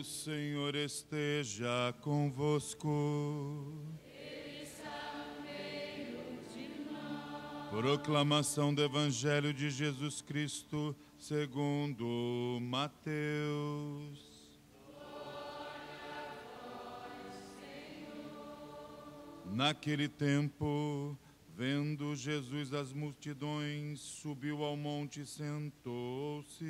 O Senhor esteja convosco. Ele está no meio de nós. Proclamação do Evangelho de Jesus Cristo segundo Mateus. Glória a vós, Senhor. Naquele tempo, vendo Jesus as multidões, subiu ao monte e sentou-se.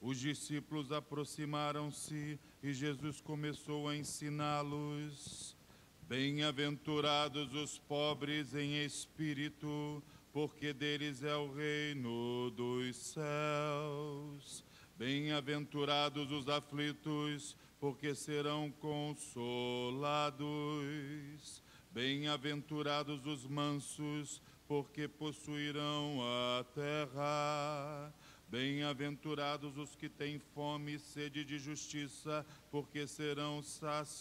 Os discípulos aproximaram-se e Jesus começou a ensiná-los. Bem-aventurados os pobres em espírito, porque deles é o reino dos céus. Bem-aventurados os aflitos, porque serão consolados. Bem-aventurados os mansos, porque possuirão a terra. Bem-aventurados os que têm fome e sede de justiça, porque serão saciados.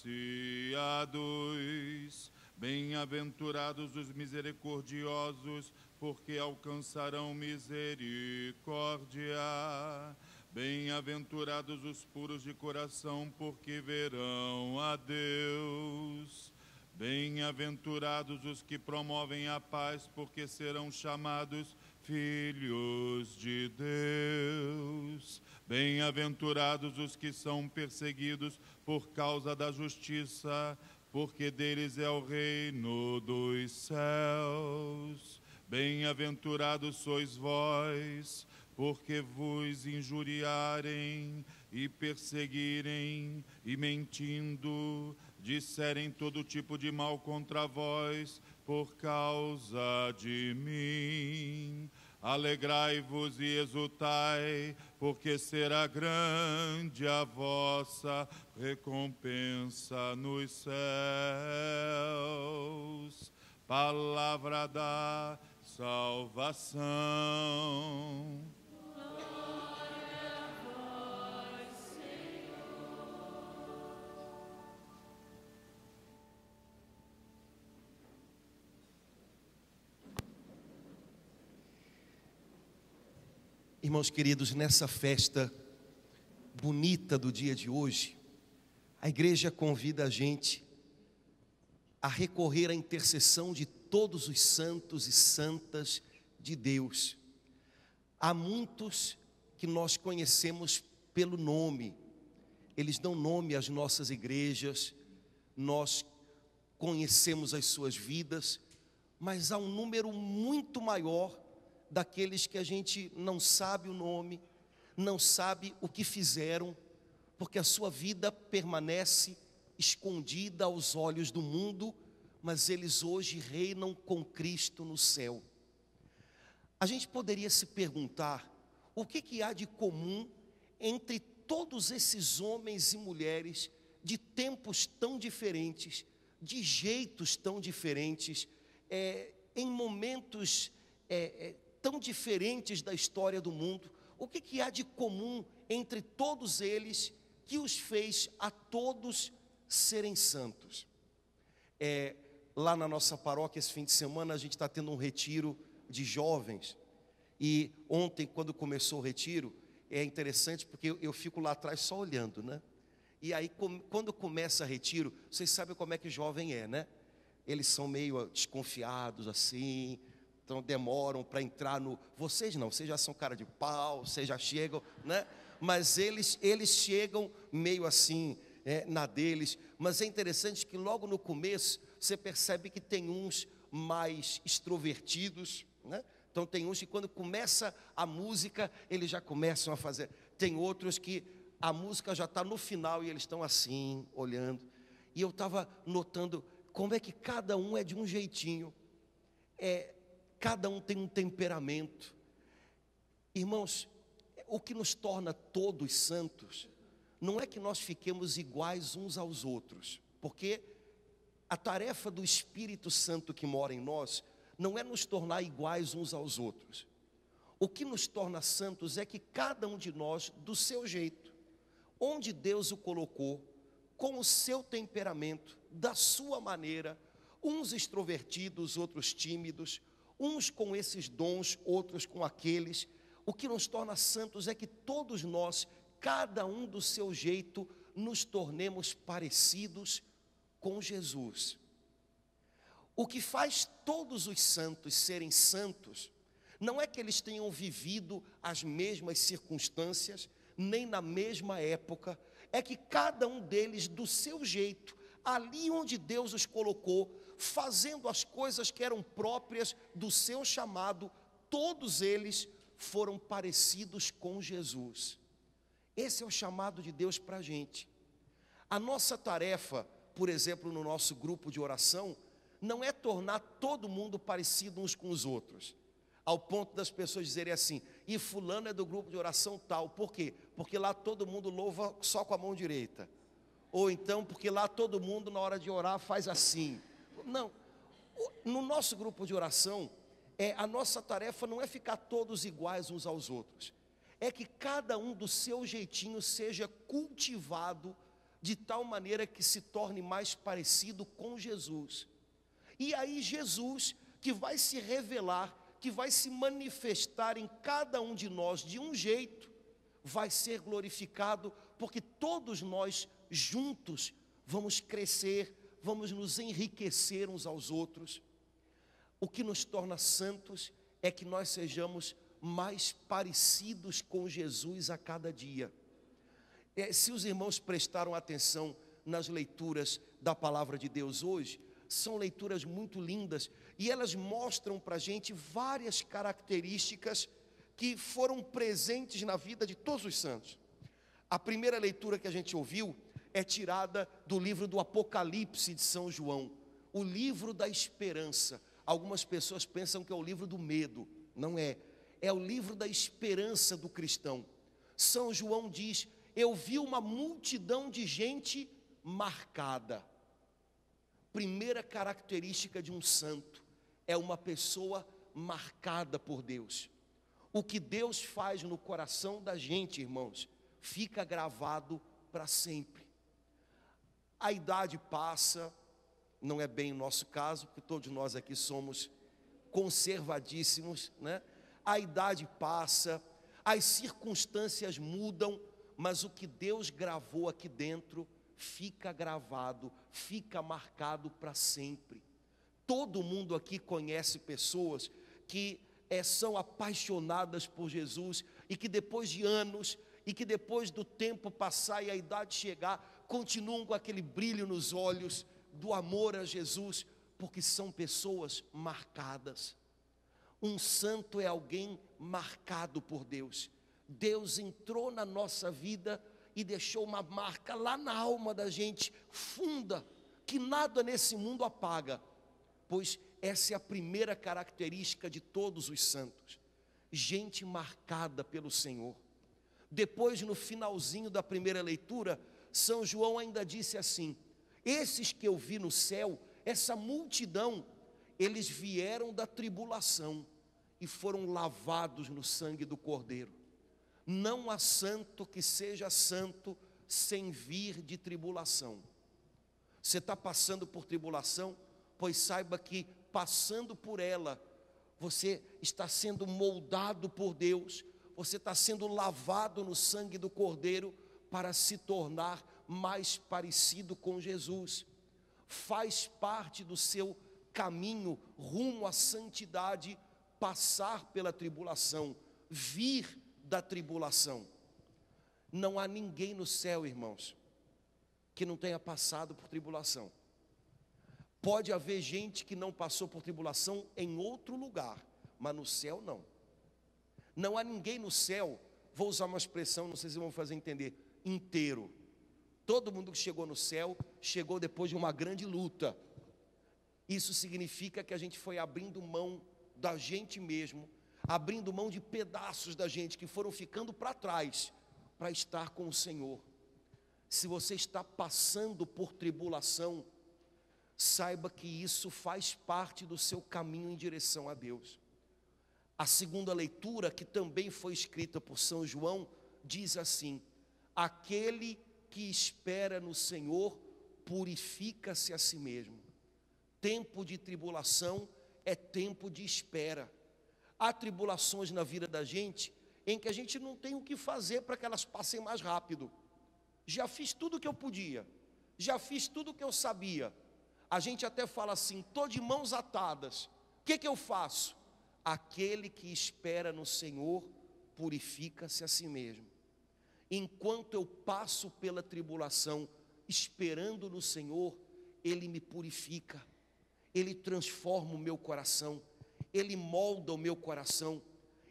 Bem-aventurados os misericordiosos, porque alcançarão misericórdia. Bem-aventurados os puros de coração, porque verão a Deus. Bem-aventurados os que promovem a paz, porque serão chamados filhos de Deus. Bem-aventurados os que são perseguidos por causa da justiça, porque deles é o reino dos céus. Bem-aventurados sois vós, porque vos injuriarem e perseguirem e mentindo disserem todo tipo de mal contra vós por causa de mim. Alegrai-vos e exultai, porque será grande a vossa recompensa nos céus. Palavra da salvação. Glória a vós, Senhor. Irmãos queridos, nessa festa bonita do dia de hoje, a igreja convida a gente a recorrer à intercessão de todos os santos e santas de Deus. Há muitos que nós conhecemos pelo nome, eles dão nome às nossas igrejas, nós conhecemos as suas vidas, mas há um número muito maior daqueles que a gente não sabe o nome, não sabe o que fizeram, porque a sua vida permanece escondida aos olhos do mundo, mas eles hoje reinam com Cristo no céu. A gente poderia se perguntar, o que há de comum entre todos esses homens e mulheres de tempos tão diferentes, de jeitos tão diferentes, em momentos tão diferentes da história do mundo? O que há de comum entre todos eles que os fez a todos serem santos? Lá na nossa paróquia, esse fim de semana, a gente está tendo um retiro de jovens. E ontem, quando começou o retiro, é interessante porque eu fico lá atrás só olhando, né? E aí, quando começa o retiro, vocês sabem como é que jovem é, né? Eles são meio desconfiados assim, então demoram para entrar no... Vocês não, vocês já são cara de pau, vocês já chegam, né? Mas eles chegam meio assim, na deles. Mas é interessante que logo no começo, você percebe que tem uns mais extrovertidos, né? Então tem uns que quando começa a música, eles já começam a fazer. Tem outros que a música já está no final e eles estão assim, olhando. E eu estava notando como é que cada um é de um jeitinho. Cada um tem um temperamento. Irmãos, o que nos torna todos santos, não é que nós fiquemos iguais uns aos outros. Porque a tarefa do Espírito Santo que mora em nós não é nos tornar iguais uns aos outros. O que nos torna santos é que cada um de nós, do seu jeito, onde Deus o colocou, com o seu temperamento, da sua maneira, uns extrovertidos, outros tímidos, uns com esses dons, outros com aqueles. O que nos torna santos é que todos nós, cada um do seu jeito, nos tornemos parecidos com Jesus. O que faz todos os santos serem santos, não é que eles tenham vivido as mesmas circunstâncias, nem na mesma época, é que cada um deles, do seu jeito, ali onde Deus os colocou, fazendo as coisas que eram próprias do seu chamado, todos eles foram parecidos com Jesus. Esse é o chamado de Deus para a gente. A nossa tarefa, por exemplo, no nosso grupo de oração, não é tornar todo mundo parecido uns com os outros, ao ponto das pessoas dizerem assim, e fulano é do grupo de oração tal. Por quê? Porque lá todo mundo louva só com a mão direita. Ou então porque lá todo mundo na hora de orar faz assim. Não, no nosso grupo de oração, a nossa tarefa não é ficar todos iguais uns aos outros, é que cada um do seu jeitinho seja cultivado de tal maneira que se torne mais parecido com Jesus. E aí Jesus, que vai se revelar, que vai se manifestar em cada um de nós de um jeito, vai ser glorificado, porque todos nós juntos vamos crescer, vamos nos enriquecer uns aos outros. O que nos torna santos é que nós sejamos mais parecidos com Jesus a cada dia. Se os irmãos prestaram atenção nas leituras da palavra de Deus hoje, são leituras muito lindas, e elas mostram para a gente várias características que foram presentes na vida de todos os santos. A primeira leitura que a gente ouviu é tirada do livro do Apocalipse de São João, o livro da esperança. Algumas pessoas pensam que é o livro do medo, não é. É o livro da esperança do cristão. São João diz, eu vi uma multidão de gente marcada. Primeira característica de um santo é uma pessoa marcada por Deus. O que Deus faz no coração da gente, irmãos, fica gravado para sempre. A idade passa, não é bem o nosso caso, porque todos nós aqui somos conservadíssimos, né? A idade passa, as circunstâncias mudam, mas o que Deus gravou aqui dentro fica gravado, fica marcado para sempre. Todo mundo aqui conhece pessoas que são apaixonadas por Jesus e que depois de anos, e que depois do tempo passar e a idade chegar, continuam com aquele brilho nos olhos do amor a Jesus, porque são pessoas marcadas. Um santo é alguém marcado por Deus. Deus entrou na nossa vida e deixou uma marca lá na alma da gente, funda, que nada nesse mundo apaga, pois essa é a primeira característica de todos os santos, gente marcada pelo Senhor. Depois, no finalzinho da primeira leitura, São João ainda disse assim, esses que eu vi no céu, essa multidão, eles vieram da tribulação e foram lavados no sangue do Cordeiro. Não há santo que seja santo sem vir de tribulação. Você está passando por tribulação? Pois saiba que passando por ela, você está sendo moldado por Deus, você está sendo lavado no sangue do Cordeiro para se tornar mais parecido com Jesus. Faz parte do seu caminho rumo à santidade, passar pela tribulação, vir da tribulação. Não há ninguém no céu, irmãos, que não tenha passado por tribulação. Pode haver gente que não passou por tribulação em outro lugar, mas no céu não. Não há ninguém no céu, vou usar uma expressão, não sei se vão fazer entender, inteiro. Todo mundo que chegou no céu, chegou depois de uma grande luta. Isso significa que a gente foi abrindo mão da gente mesmo, abrindo mão de pedaços da gente que foram ficando para trás, para estar com o Senhor. Se você está passando por tribulação, saiba que isso faz parte do seu caminho em direção a Deus. A segunda leitura, que também foi escrita por São João, diz assim, aquele que espera no Senhor, purifica-se a si mesmo. Tempo de tribulação é tempo de espera. Há tribulações na vida da gente, em que a gente não tem o que fazer para que elas passem mais rápido. já fiz tudo o que eu podia, já fiz tudo o que eu sabia. A gente até fala assim, estou de mãos atadas, o que eu faço? Aquele que espera no Senhor purifica-se a si mesmo. Enquanto eu passo pela tribulação, esperando no Senhor, Ele me purifica, Ele transforma o meu coração, Ele molda o meu coração,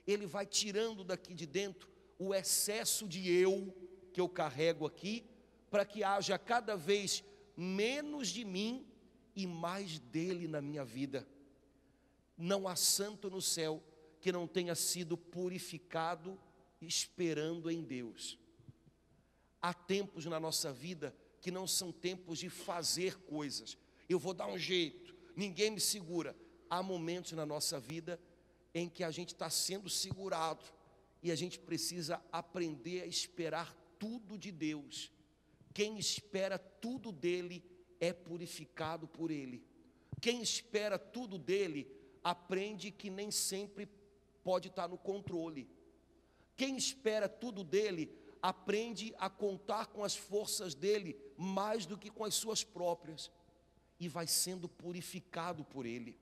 Ele vai tirando daqui de dentro o excesso de eu que eu carrego aqui, para que haja cada vez menos de mim e mais dele na minha vida. Não há santo no céu que não tenha sido purificado esperando em Deus. Há tempos na nossa vida que não são tempos de fazer coisas. Eu vou dar um jeito, ninguém me segura. Há momentos na nossa vida em que a gente está sendo segurado e a gente precisa aprender a esperar tudo de Deus. Quem espera tudo dele é purificado por ele. Quem espera tudo dele aprende que nem sempre pode estar no controle. Quem espera tudo dele aprende a contar com as forças dele mais do que com as suas próprias e vai sendo purificado por ele.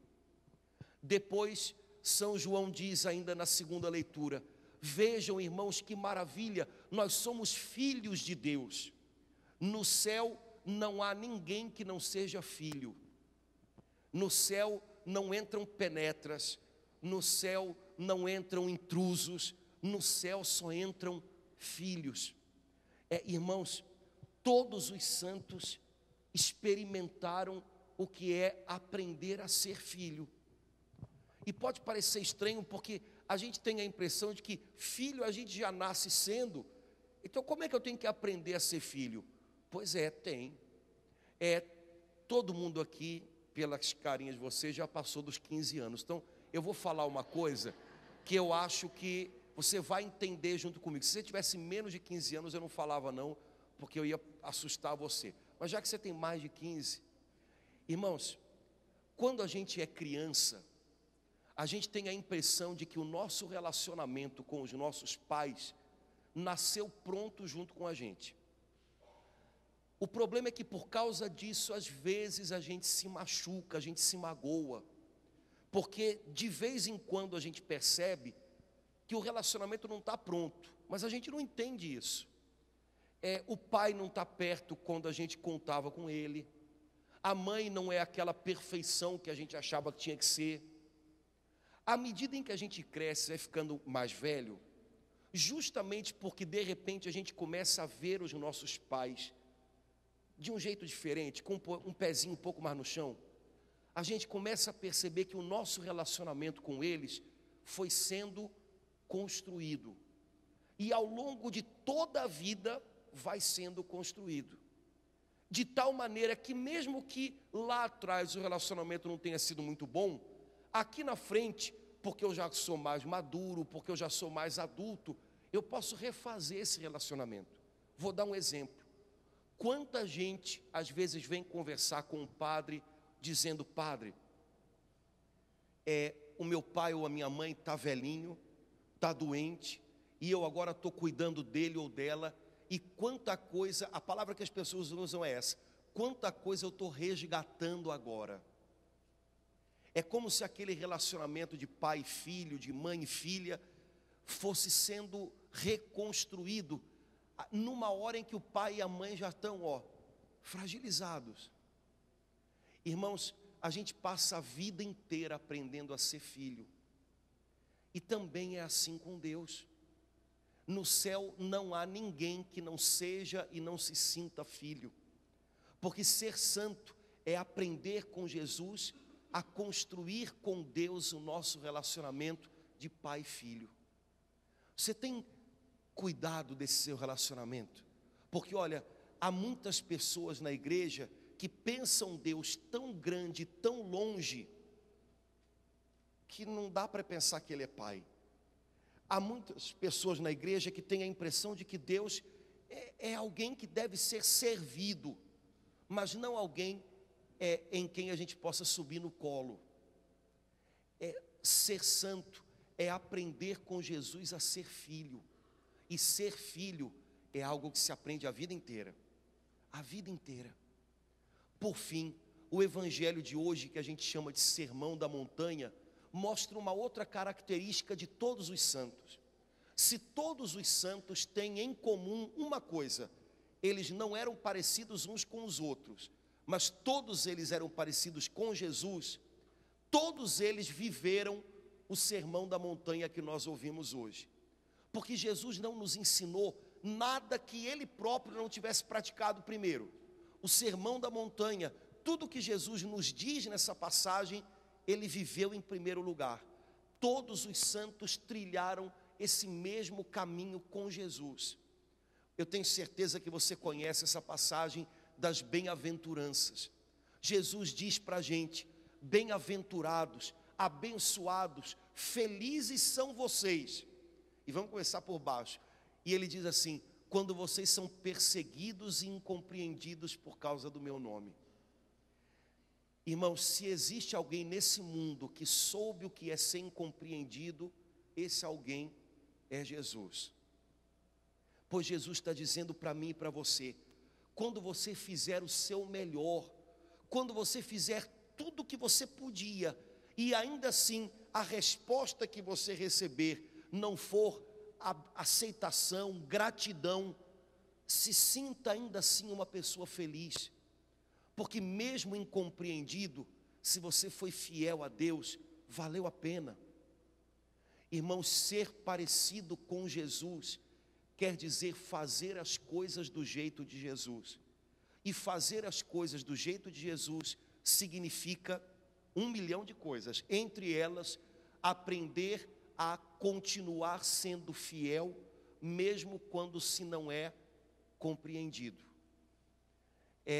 Depois, São João diz ainda na segunda leitura: vejam, irmãos, que maravilha, nós somos filhos de Deus. No céu não há ninguém que não seja filho. No céu não entram penetras, no céu não entram intrusos, no céu só entram filhos. Irmãos, todos os santos experimentaram o que é aprender a ser filho. E pode parecer estranho porque a gente tem a impressão de que filho a gente já nasce sendo. Então como é que eu tenho que aprender a ser filho? Pois tem. Todo mundo aqui, pelas carinhas de vocês, já passou dos 15 anos. Então eu vou falar uma coisa que eu acho que você vai entender junto comigo. Se você tivesse menos de 15 anos eu não falava não, porque eu ia assustar você. Mas já que você tem mais de 15, irmãos, quando a gente é criança, a gente tem a impressão de que o nosso relacionamento com os nossos pais nasceu pronto junto com a gente. O problema é que por causa disso, às vezes a gente se machuca, a gente se magoa, porque de vez em quando a gente percebe que o relacionamento não está pronto, mas a gente não entende isso. O pai não está perto quando a gente contava com ele, a mãe não é aquela perfeição que a gente achava que tinha que ser. À medida em que a gente cresce, vai ficando mais velho, justamente porque de repente a gente começa a ver os nossos pais de um jeito diferente, com um pezinho um pouco mais no chão, a gente começa a perceber que o nosso relacionamento com eles foi sendo construído. E ao longo de toda a vida vai sendo construído. De tal maneira que mesmo que lá atrás o relacionamento não tenha sido muito bom, aqui na frente, porque eu já sou mais maduro, porque eu já sou mais adulto, eu posso refazer esse relacionamento. Vou dar um exemplo. Quanta gente às vezes vem conversar com um padre dizendo: padre, o meu pai ou a minha mãe está velhinho, está doente, e eu agora estou cuidando dele ou dela, e quanta coisa, a palavra que as pessoas usam é essa, quanta coisa eu estou resgatando agora. É como se aquele relacionamento de pai e filho, de mãe e filha, fosse sendo reconstruído numa hora em que o pai e a mãe já estão, fragilizados. Irmãos, a gente passa a vida inteira aprendendo a ser filho. E também é assim com Deus. No céu não há ninguém que não seja e não se sinta filho. Porque ser santo é aprender com Jesus a construir com Deus o nosso relacionamento de pai e filho. Você tem cuidado desse seu relacionamento? Porque olha, há muitas pessoas na igreja que pensam Deus tão grande, tão longe, que não dá para pensar que Ele é pai. Há muitas pessoas na igreja que têm a impressão de que Deus é alguém que deve ser servido, mas não alguém em quem a gente possa subir no colo. Ser santo é aprender com Jesus a ser filho, e ser filho é algo que se aprende a vida inteira. A vida inteira. Por fim, o evangelho de hoje, que a gente chama de Sermão da Montanha, mostra uma outra característica de todos os santos. Se todos os santos têm em comum uma coisa, eles não eram parecidos uns com os outros, mas todos eles eram parecidos com Jesus, todos eles viveram o Sermão da Montanha que nós ouvimos hoje. Porque Jesus não nos ensinou nada que ele próprio não tivesse praticado primeiro. O Sermão da Montanha, tudo que Jesus nos diz nessa passagem, ele viveu em primeiro lugar. Todos os santos trilharam esse mesmo caminho com Jesus. Eu tenho certeza que você conhece essa passagem das bem-aventuranças. Jesus diz para a gente: bem-aventurados, abençoados, felizes são vocês. E vamos começar por baixo. E ele diz assim: quando vocês são perseguidos e incompreendidos por causa do meu nome. Irmãos, se existe alguém nesse mundo que soube o que é ser incompreendido, esse alguém é Jesus. Pois Jesus está dizendo para mim e para você: quando você fizer o seu melhor, quando você fizer tudo o que você podia, e ainda assim a resposta que você receber não for aceitação, gratidão, se sinta ainda assim uma pessoa feliz, porque mesmo incompreendido, se você foi fiel a Deus, valeu a pena. Irmãos, ser parecido com Jesus quer dizer fazer as coisas do jeito de Jesus. E fazer as coisas do jeito de Jesus significa 1 milhão de coisas, entre elas, aprender a continuar sendo fiel, mesmo quando se não é compreendido.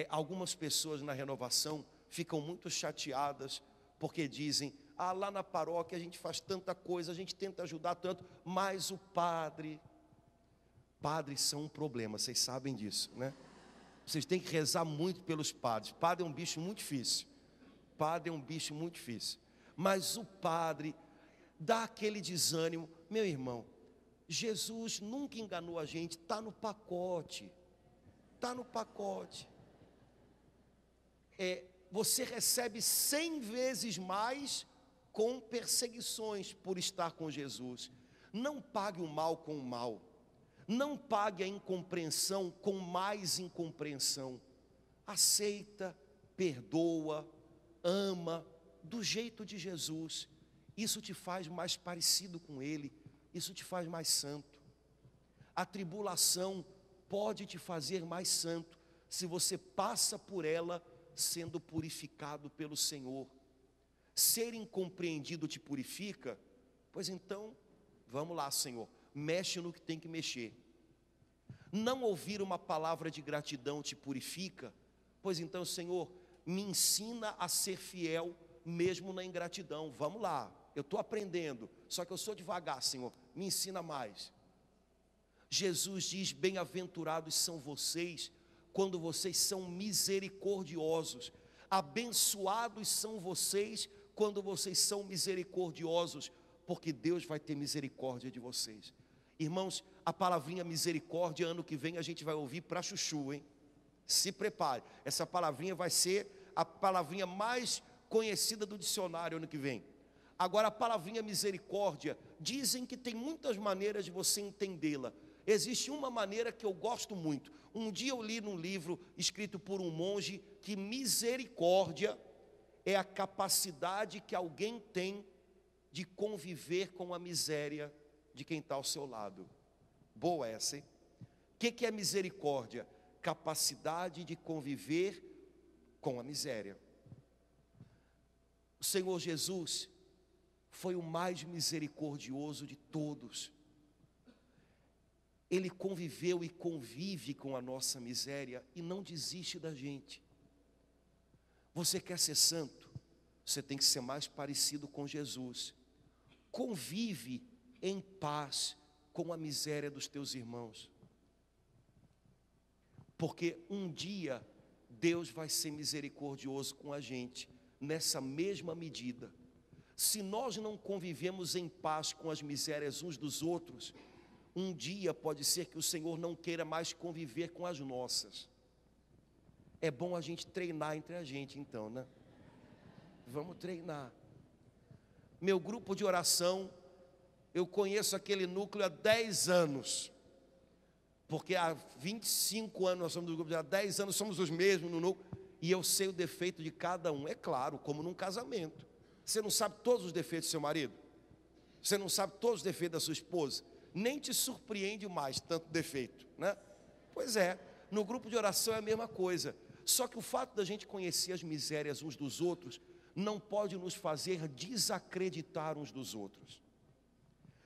Algumas pessoas na renovação ficam muito chateadas, porque dizem: ah, lá na paróquia a gente faz tanta coisa, a gente tenta ajudar tanto, mas o padres são um problema, vocês sabem disso, né? Vocês têm que rezar muito pelos padres. Padre é um bicho muito difícil. Padre é um bicho muito difícil. Mas o padre dá aquele desânimo. Meu irmão, Jesus nunca enganou a gente, está no pacote. Está no pacote. Você recebe 100 vezes mais com perseguições por estar com Jesus. Não pague o mal com o mal. Não pague a incompreensão com mais incompreensão. Aceita, perdoa, ama, do jeito de Jesus. Isso te faz mais parecido com Ele. Isso te faz mais santo. A tribulação pode te fazer mais santo, se você passa por ela sendo purificado pelo Senhor. Ser incompreendido te purifica? Pois então, vamos lá, Senhor. Mexe no que tem que mexer. Não ouvir uma palavra de gratidão te purifica? Pois então, Senhor, me ensina a ser fiel mesmo na ingratidão. Vamos lá, eu estou aprendendo, só que eu sou devagar, Senhor, me ensina mais. Jesus diz: bem-aventurados são vocês quando vocês são misericordiosos. Abençoados são vocês quando vocês são misericordiosos, porque Deus vai ter misericórdia de vocês. Irmãos, a palavrinha misericórdia, ano que vem a gente vai ouvir para chuchu, hein? Se prepare, essa palavrinha vai ser a palavrinha mais conhecida do dicionário ano que vem. Agora, a palavrinha misericórdia, dizem que tem muitas maneiras de você entendê-la. Existe uma maneira que eu gosto muito. Um dia eu li num livro escrito por um monge que misericórdia é a capacidade que alguém tem de conviver com a miséria de quem está ao seu lado. Boa essa, hein? O que é misericórdia? Capacidade de conviver com a miséria. O Senhor Jesus foi o mais misericordioso de todos. Ele conviveu e convive com a nossa miséria e não desiste da gente. Você quer ser santo? Você tem que ser mais parecido com Jesus. Convive em paz com a miséria dos teus irmãos. Porque um dia Deus vai ser misericordioso com a gente, nessa mesma medida. Se nós não convivemos em paz com as misérias uns dos outros, um dia pode ser que o Senhor não queira mais conviver com as nossas. É bom a gente treinar entre a gente então, né? Vamos treinar. Meu grupo de oração, eu conheço aquele núcleo há 10 anos. Porque há 25 anos nós somos do grupo, há 10 anos somos os mesmos no núcleo. E eu sei o defeito de cada um, é claro, como num casamento. Você não sabe todos os defeitos do seu marido? Você não sabe todos os defeitos da sua esposa? Nem te surpreende mais tanto defeito, né? Pois é, no grupo de oração é a mesma coisa. Só que o fato da gente conhecer as misérias uns dos outros não pode nos fazer desacreditar uns dos outros.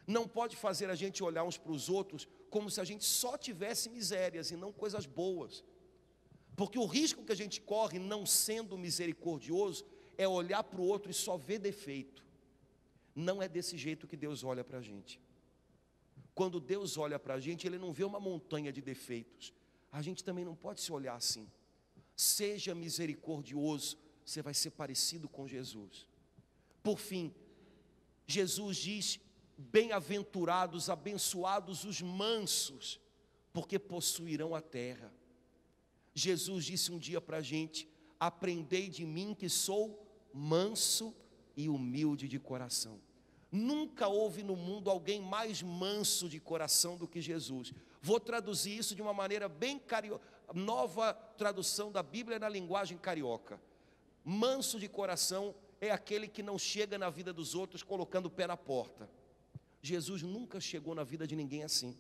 Não pode fazer a gente olhar uns para os outros como se a gente só tivesse misérias e não coisas boas. Porque o risco que a gente corre não sendo misericordioso é olhar para o outro e só ver defeito. Não é desse jeito que Deus olha para a gente. Quando Deus olha para a gente, Ele não vê uma montanha de defeitos. A gente também não pode se olhar assim. Seja misericordioso, você vai ser parecido com Jesus. Por fim, Jesus diz: bem-aventurados, abençoados os mansos, porque possuirão a terra. Jesus disse um dia para a gente: aprendei de mim que sou manso e humilde de coração. Nunca houve no mundo alguém mais manso de coração do que Jesus. Vou traduzir isso de uma maneira bem carioca, nova tradução da Bíblia na linguagem carioca. Manso de coração é aquele que não chega na vida dos outros colocando o pé na porta. Jesus nunca chegou na vida de ninguém assim.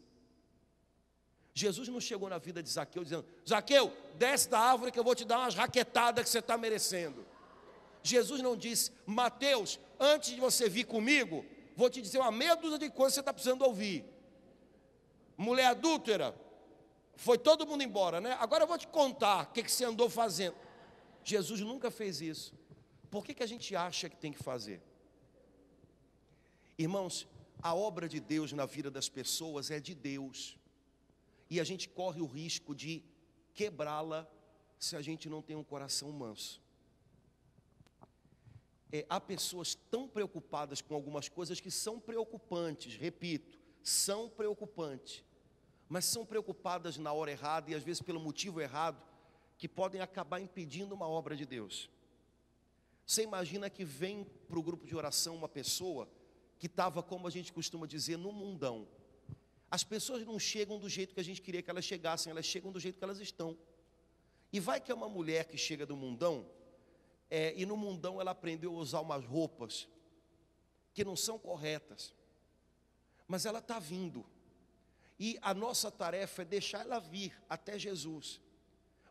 Jesus não chegou na vida de Zaqueu dizendo: Zaqueu, desce da árvore que eu vou te dar umas raquetadas que você está merecendo. Jesus não disse: Mateus, antes de você vir comigo, vou te dizer uma meia dúzia de coisas que você está precisando ouvir. Mulher adúltera, foi todo mundo embora, né? Agora eu vou te contar o que você andou fazendo. Jesus nunca fez isso. Por que a gente acha que tem que fazer? Irmãos, a obra de Deus na vida das pessoas é de Deus. E a gente corre o risco de quebrá-la se a gente não tem um coração manso. Há pessoas tão preocupadas com algumas coisas que são preocupantes, repito, são preocupantes, mas são preocupadas na hora errada e às vezes pelo motivo errado, que podem acabar impedindo uma obra de Deus. Você imagina que vem para o grupo de oração uma pessoa que estava, como a gente costuma dizer, no mundão. As pessoas não chegam do jeito que a gente queria que elas chegassem, elas chegam do jeito que elas estão. E vai que é uma mulher que chega do mundão, e no mundão ela aprendeu a usar umas roupas que não são corretas, mas ela está vindo, e a nossa tarefa é deixar ela vir até Jesus.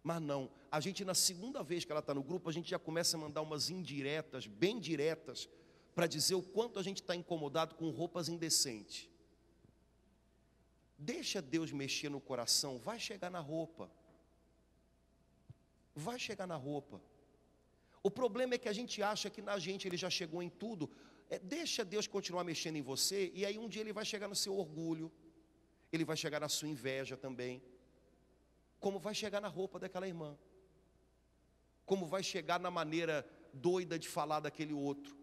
Mas não, a gente na segunda vez que ela está no grupo, a gente já começa a mandar umas indiretas, bem diretas, para dizer o quanto a gente está incomodado com roupas indecentes. Deixa Deus mexer no coração, vai chegar na roupa. Vai chegar na roupa. O problema é que a gente acha que na gente Ele já chegou em tudo. Deixa Deus continuar mexendo em você, e aí um dia Ele vai chegar no seu orgulho, Ele vai chegar na sua inveja também, como vai chegar na roupa daquela irmã, como vai chegar na maneira doida de falar daquele outro,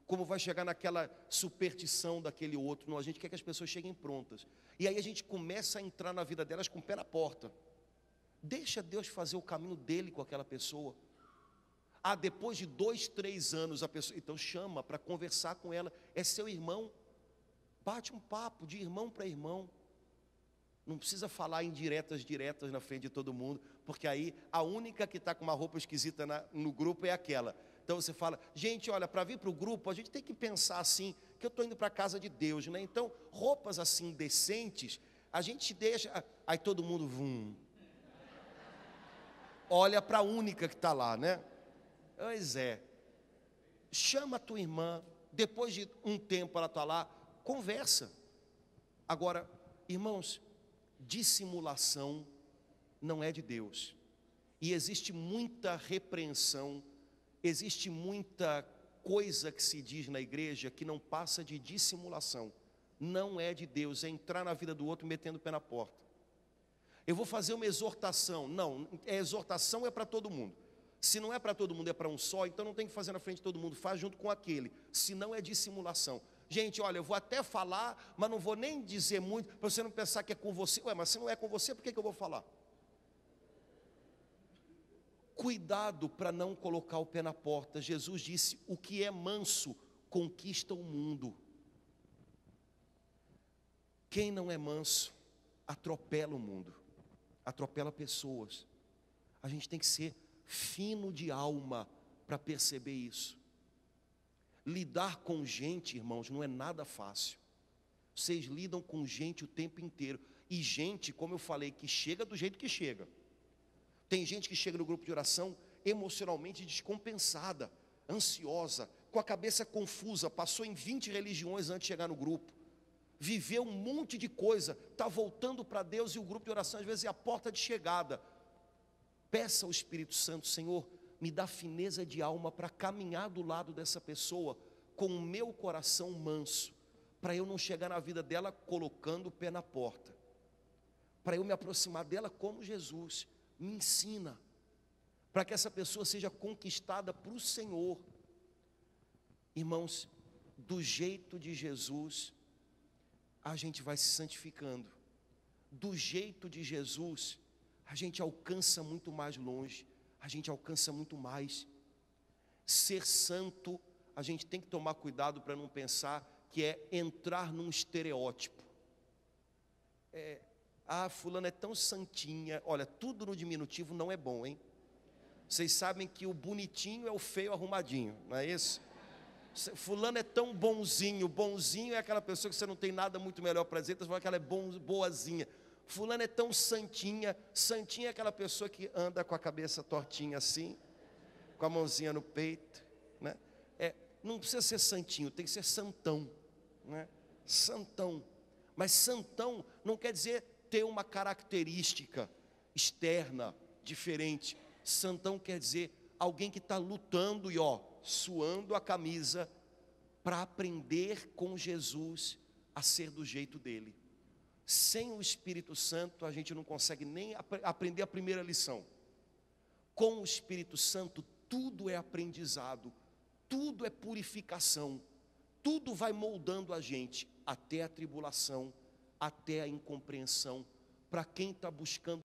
como vai chegar naquela superstição daquele outro. Não, a gente quer que as pessoas cheguem prontas, e aí a gente começa a entrar na vida delas com o pé na porta. Deixa Deus fazer o caminho dele com aquela pessoa. Depois de 2, 3 anos a pessoa, então chama para conversar com ela, é seu irmão, bate um papo de irmão para irmão. Não precisa falar diretas na frente de todo mundo, porque aí a única que está com uma roupa esquisita no grupo é aquela. Então você fala: gente, olha, para vir para o grupo a gente tem que pensar assim, que eu estou indo para a casa de Deus, né? Então roupas assim decentes, a gente deixa, aí todo mundo olha para a única que está lá, né? Pois é, chama a tua irmã, depois de um tempo ela está lá, conversa. Agora, irmãos, dissimulação não é de Deus, e existe muita repreensão, existe muita coisa que se diz na igreja que não passa de dissimulação. Não é de Deus, é entrar na vida do outro metendo o pé na porta. Eu vou fazer uma exortação. Não, exortação é para todo mundo. Se não é para todo mundo, é para um só, então não tem que fazer na frente de todo mundo, faz junto com aquele, senão é dissimulação. Gente, olha, eu vou até falar, mas não vou nem dizer muito, para você não pensar que é com você. Ué, mas se não é com você, por que eu vou falar? Cuidado para não colocar o pé na porta. Jesus disse: o que é manso conquista o mundo. Quem não é manso atropela o mundo, atropela pessoas. A gente tem que ser fino de alma para perceber isso. Lidar com gente, irmãos, não é nada fácil. Vocês lidam com gente o tempo inteiro. E gente, como eu falei, que chega do jeito que chega. Tem gente que chega no grupo de oração emocionalmente descompensada, ansiosa, com a cabeça confusa, passou em 20 religiões antes de chegar no grupo. Viveu um monte de coisa, está voltando para Deus, e o grupo de oração às vezes é a porta de chegada. Peça ao Espírito Santo: Senhor, me dá fineza de alma para caminhar do lado dessa pessoa com o meu coração manso, para eu não chegar na vida dela colocando o pé na porta, para eu me aproximar dela como Jesus. Me ensina, para que essa pessoa seja conquistada para o Senhor. Irmãos, do jeito de Jesus, a gente vai se santificando. Do jeito de Jesus, a gente alcança muito mais longe, a gente alcança muito mais. Ser santo, a gente tem que tomar cuidado para não pensar que é entrar num estereótipo. Fulano é tão santinha. Olha, tudo no diminutivo não é bom, hein? Vocês sabem que o bonitinho é o feio arrumadinho, não é isso? Fulano é tão bonzinho. Bonzinho é aquela pessoa que você não tem nada muito melhor para dizer, então você fala que ela é boazinha. Fulano é tão santinha. Santinha é aquela pessoa que anda com a cabeça tortinha assim, com a mãozinha no peito, né? Não precisa ser santinho, tem que ser santão, né? Santão. Mas santão não quer dizer ter uma característica externa diferente. Santão quer dizer alguém que está lutando e suando a camisa para aprender com Jesus a ser do jeito dele. Sem o Espírito Santo a gente não consegue nem aprender a primeira lição. Com o Espírito Santo tudo é aprendizado, tudo é purificação, tudo vai moldando a gente até a tribulação, até a incompreensão. Para quem está buscando